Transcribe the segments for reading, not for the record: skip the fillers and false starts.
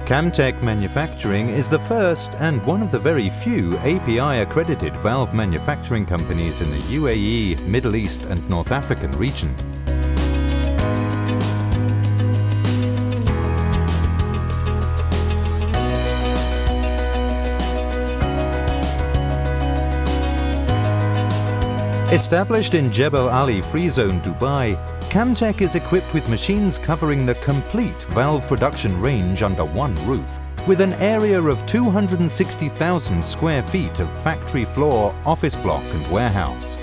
Camtech Manufacturing is the first and one of the very few API-accredited valve manufacturing companies in the UAE, Middle East and North African region. Established in Jebel Ali Free Zone, Dubai, Camtech is equipped with machines covering the complete valve production range under one roof, with an area of 260,000 square feet of factory floor, office block and warehouse.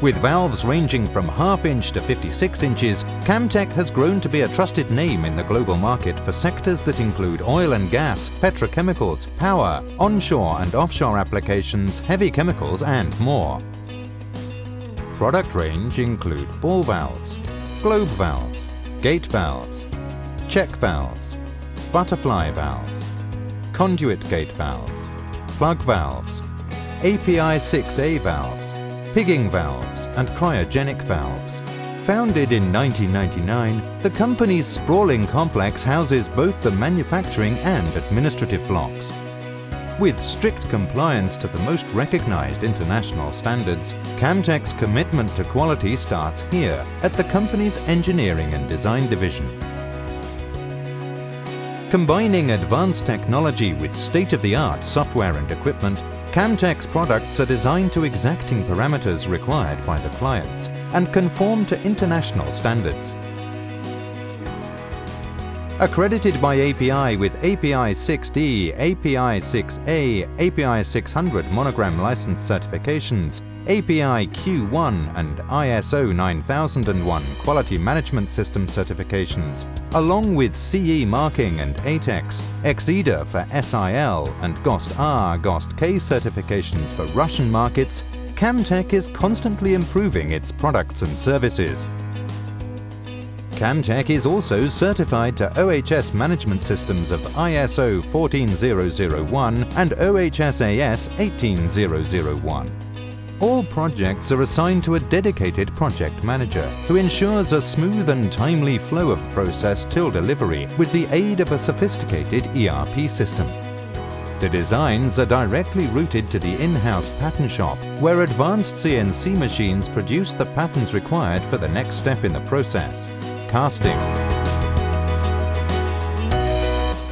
With valves ranging from half-inch to 56 inches, Camtech has grown to be a trusted name in the global market for sectors that include oil and gas, petrochemicals, power, onshore and offshore applications, heavy chemicals and more. Product range include ball valves, globe valves, gate valves, check valves, butterfly valves, conduit gate valves, plug valves, API 6A valves, pigging valves and cryogenic valves. Founded in 1999, the company's sprawling complex houses both the manufacturing and administrative blocks. With strict compliance to the most recognized international standards, Camtech's commitment to quality starts here at the company's engineering and design division. Combining advanced technology with state-of-the-art software and equipment, Camtech's products are designed to exacting parameters required by the clients and conform to international standards. Accredited by API with API 6D, API 6A, API 600 monogram license certifications, API Q1 and ISO 9001 quality management system certifications, along with CE marking and ATEX, EXIDA for SIL and GOST-R, GOST-K certifications for Russian markets, Camtech is constantly improving its products and services. Camtech is also certified to OHS management systems of ISO 14001 and OHSAS 18001. All projects are assigned to a dedicated project manager who ensures a smooth and timely flow of process till delivery with the aid of a sophisticated ERP system. The designs are directly routed to the in-house pattern shop, where advanced CNC machines produce the patterns required for the next step in the process: casting.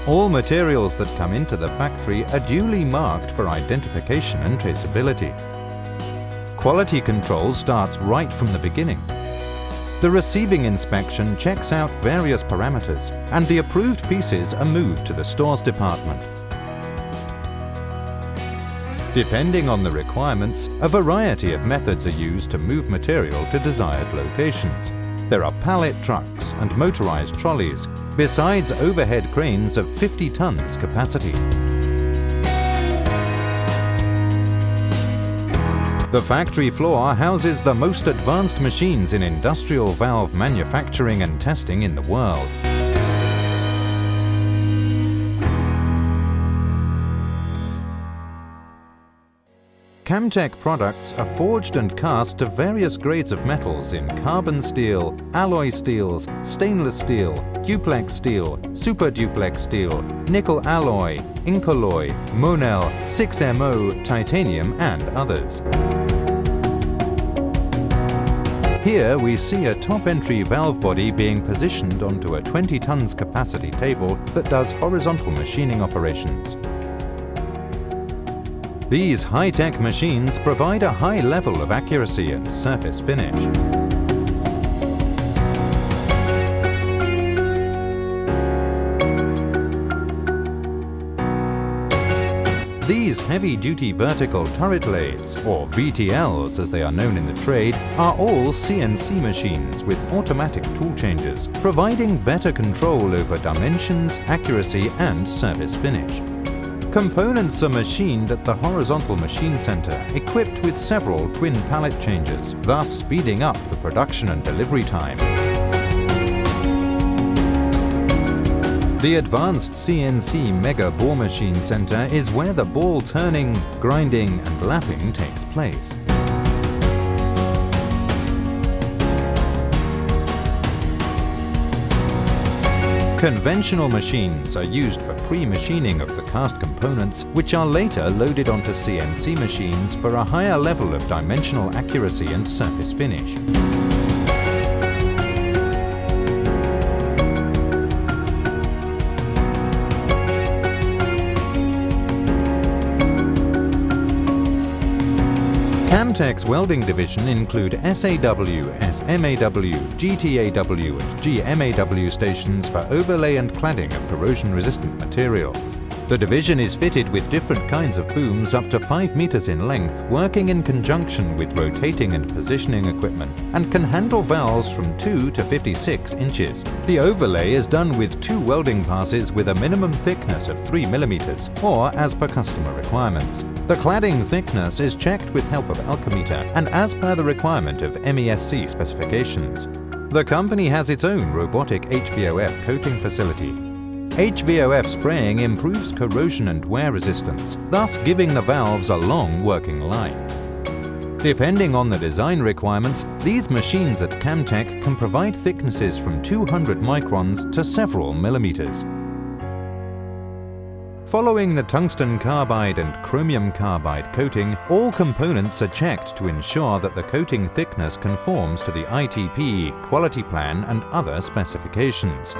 All materials that come into the factory are duly marked for identification and traceability. Quality control starts right from the beginning. The receiving inspection checks out various parameters, and the approved pieces are moved to the stores department. Depending on the requirements, a variety of methods are used to move material to desired locations. There are pallet trucks and motorized trolleys, besides overhead cranes of 50 tons capacity. The factory floor houses the most advanced machines in industrial valve manufacturing and testing in the world. Camtech products are forged and cast to various grades of metals in carbon steel, alloy steels, stainless steel, duplex steel, super duplex steel, nickel alloy, Incolloy, Monel, 6MO, titanium and others. Here we see a top-entry valve body being positioned onto a 20 tons capacity table that does horizontal machining operations. These high-tech machines provide a high level of accuracy and surface finish. These heavy-duty vertical turret lathes, or VTLs as they are known in the trade, are all CNC machines with automatic tool changes, providing better control over dimensions, accuracy and surface finish. Components are machined at the horizontal machine center, equipped with several twin pallet changers, thus speeding up the production and delivery time. The advanced CNC Mega Bore Machine Center is where the ball turning, grinding and lapping takes place. Conventional machines are used for pre-machining of the cast components, which are later loaded onto CNC machines for a higher level of dimensional accuracy and surface finish. Camtech's welding division include SAW, SMAW, GTAW and GMAW stations for overlay and cladding of corrosion-resistant material. The division is fitted with different kinds of booms up to 5 meters in length, working in conjunction with rotating and positioning equipment, and can handle valves from 2 to 56 inches. The overlay is done with 2 welding passes with a minimum thickness of 3 millimeters, or as per customer requirements. The cladding thickness is checked with help of alchemy and as per the requirement of MESC specifications. The company has its own robotic HVOF coating facility. HVOF spraying improves corrosion and wear resistance, thus giving the valves a long working life. Depending on the design requirements, these machines at Camtech can provide thicknesses from 200 microns to several millimeters. Following the tungsten carbide and chromium carbide coating, all components are checked to ensure that the coating thickness conforms to the ITP, quality plan and other specifications.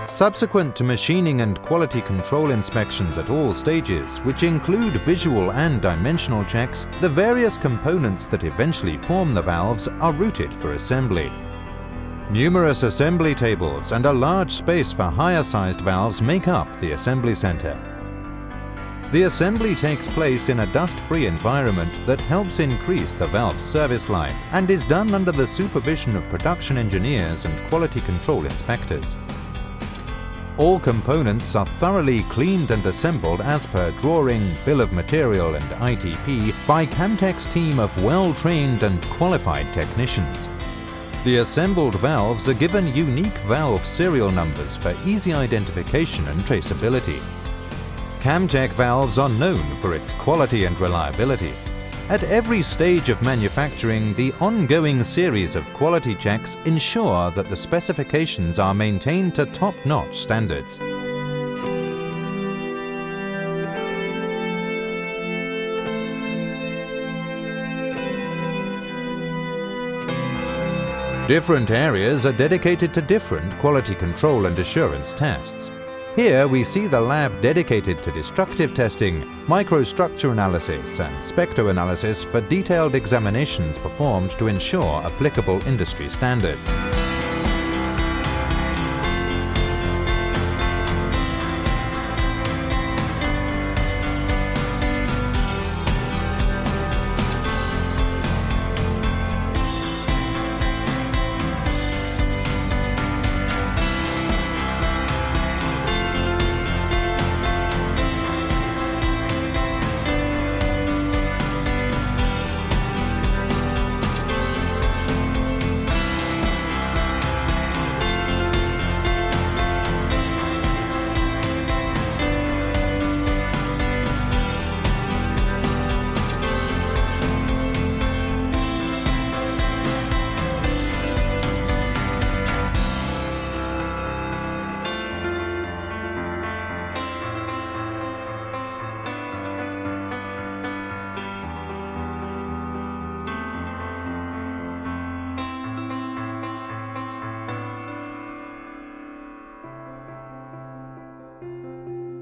Subsequent to machining and quality control inspections at all stages, which include visual and dimensional checks, the various components that eventually form the valves are routed for assembly. Numerous assembly tables and a large space for higher-sized valves make up the assembly center. The assembly takes place in a dust-free environment that helps increase the valve's service life and is done under the supervision of production engineers and quality control inspectors. All components are thoroughly cleaned and assembled as per drawing, bill of material and ITP by Camtech's team of well-trained and qualified technicians. The assembled valves are given unique valve serial numbers for easy identification and traceability. Camtech valves are known for its quality and reliability. At every stage of manufacturing, the ongoing series of quality checks ensure that the specifications are maintained to top-notch standards. Different areas are dedicated to different quality control and assurance tests. Here we see the lab dedicated to destructive testing, microstructure analysis and spectroanalysis for detailed examinations performed to ensure applicable industry standards.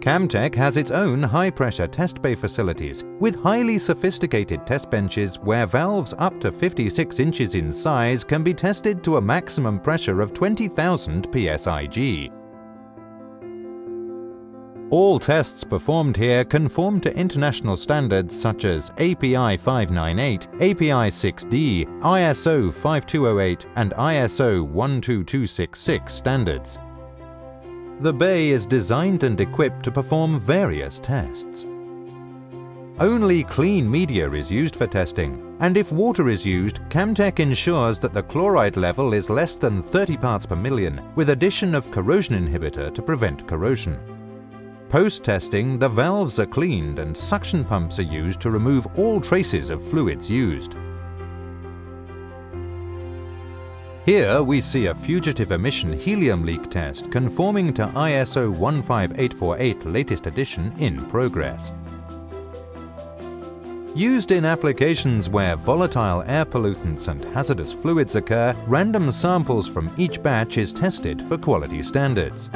Camtech has its own high-pressure test bay facilities with highly sophisticated test benches where valves up to 56 inches in size can be tested to a maximum pressure of 20,000 psig. All tests performed here conform to international standards such as API 598, API 6D, ISO 5208 and ISO 12266 standards. The bay is designed and equipped to perform various tests. Only clean media is used for testing, and if water is used, Camtech ensures that the chloride level is less than 30 parts per million, with addition of corrosion inhibitor to prevent corrosion. Post-testing, the valves are cleaned and suction pumps are used to remove all traces of fluids used. Here we see a fugitive emission helium leak test conforming to ISO 15848 latest edition in progress. Used in applications where volatile air pollutants and hazardous fluids occur, random samples from each batch is tested for quality standards.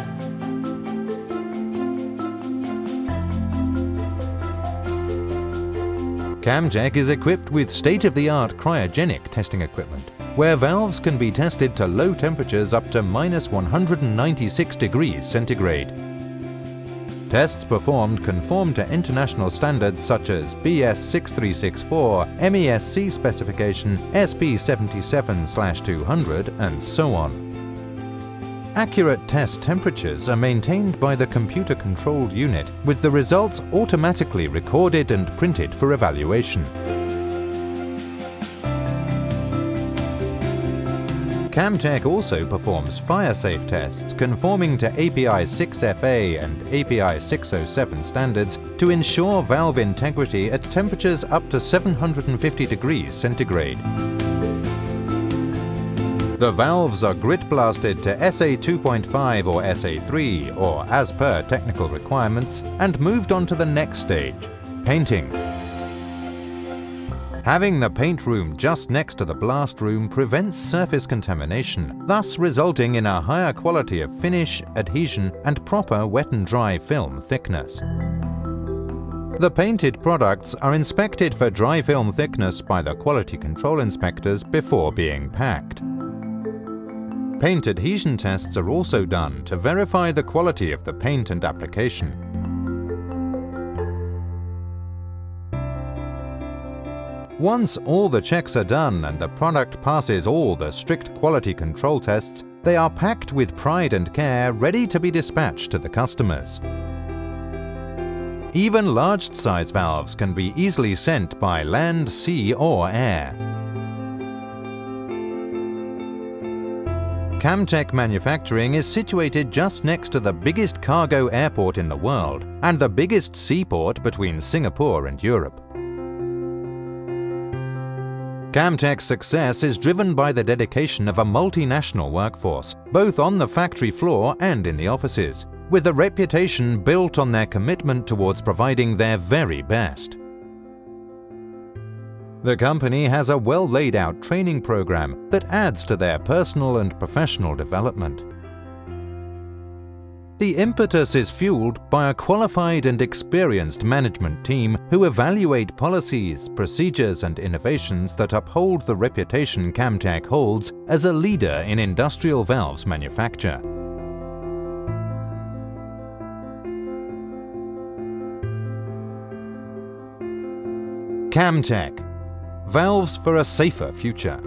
Camtech is equipped with state-of-the-art cryogenic testing equipment, where valves can be tested to low temperatures up to -196 degrees centigrade. Tests performed conform to international standards such as BS 6364, MESC specification, SP 77/200, and so on. Accurate test temperatures are maintained by the computer-controlled unit, with the results automatically recorded and printed for evaluation. Camtech also performs fire-safe tests conforming to API 6FA and API 607 standards to ensure valve integrity at temperatures up to 750 degrees centigrade. The valves are grit blasted to SA 2.5 or SA 3, or as per technical requirements, and moved on to the next stage, painting. Having the paint room just next to the blast room prevents surface contamination, thus resulting in a higher quality of finish, adhesion, and proper wet and dry film thickness. The painted products are inspected for dry film thickness by the quality control inspectors before being packed. Paint adhesion tests are also done to verify the quality of the paint and application. Once all the checks are done and the product passes all the strict quality control tests, they are packed with pride and care, ready to be dispatched to the customers. Even large-size valves can be easily sent by land, sea, or air. Camtech Manufacturing is situated just next to the biggest cargo airport in the world and the biggest seaport between Singapore and Europe. Camtech's success is driven by the dedication of a multinational workforce, both on the factory floor and in the offices, with a reputation built on their commitment towards providing their very best. The company has a well-laid-out training program that adds to their personal and professional development. The impetus is fueled by a qualified and experienced management team who evaluate policies, procedures, and innovations that uphold the reputation Camtech holds as a leader in industrial valves manufacture. Camtech. Valves for a safer future.